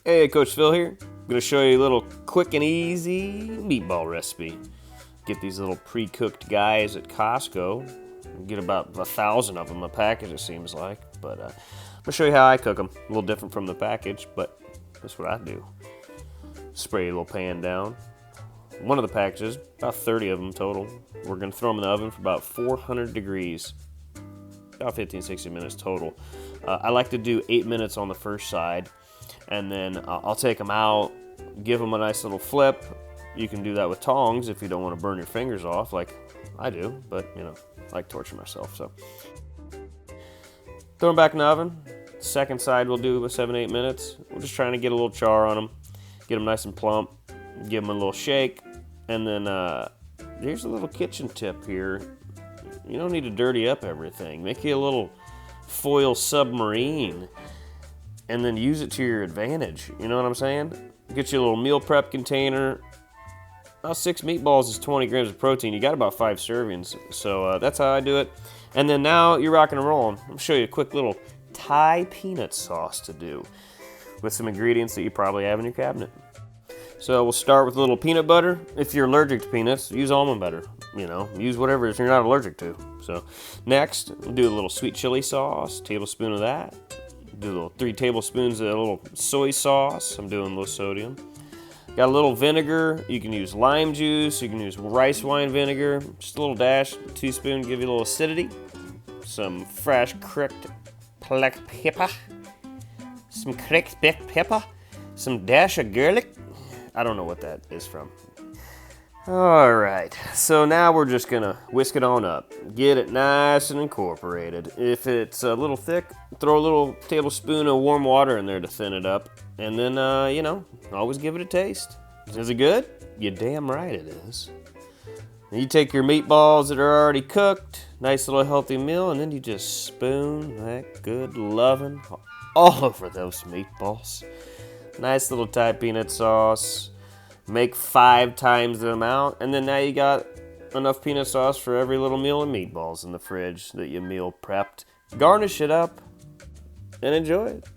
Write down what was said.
Hey, Coach Phil here. I'm gonna show you a little quick and easy meatball recipe. Get these little pre-cooked guys at Costco. You get about 1,000 of them a package, it seems like. But I'm gonna show you how I cook them. A little different from the package, but that's what I do. Spray a little pan down. One of the packages, about 30 of them total. We're gonna throw them in the oven for about 400 degrees. About 15-60 minutes total. I like to do 8 minutes on the first side, and then I'll take them out, give them a nice little flip. You can do that with tongs if you don't want to burn your fingers off like I do, but you know, I like torture myself, so. Throw them back in the oven. Second side we'll do with 7-8 minutes. We're just trying to get a little char on them, get them nice and plump, give them a little shake, and then here's a little kitchen tip here. You don't need to dirty up everything. Make you a little foil submarine and then use it to your advantage. You know what I'm saying? Get you a little meal prep container. About 6 meatballs is 20 grams of protein. You got about 5 servings. So that's how I do it. And then now you're rocking and rolling. I'm going to show you a quick little Thai peanut sauce to do with some ingredients that you probably have in your cabinet. So we'll start with a little peanut butter. If you're allergic to peanuts, use almond butter. You know, use whatever you're not allergic to. So next, we'll do a little sweet chili sauce, tablespoon of that. Do a little 3 tablespoons of a little soy sauce. I'm doing low sodium. Got a little vinegar. You can use lime juice. You can use rice wine vinegar. Just a little dash, a teaspoon, give you a little acidity. Some fresh cracked black pepper. Some cracked black pepper. Some dash of garlic. I don't know what that is from. Alright, so now we're just gonna whisk it on up. Get it nice and incorporated. If it's a little thick, throw a little tablespoon of warm water in there to thin it up. And then, you know, always give it a taste. Is it good? You're damn right it is. You take your meatballs that are already cooked, nice little healthy meal, and then you just spoon that good loving all over those meatballs. Nice little Thai peanut sauce. Make 5 times the amount, and then now you got enough peanut sauce for every little meal of meatballs in the fridge that you meal prepped. Garnish it up and enjoy it.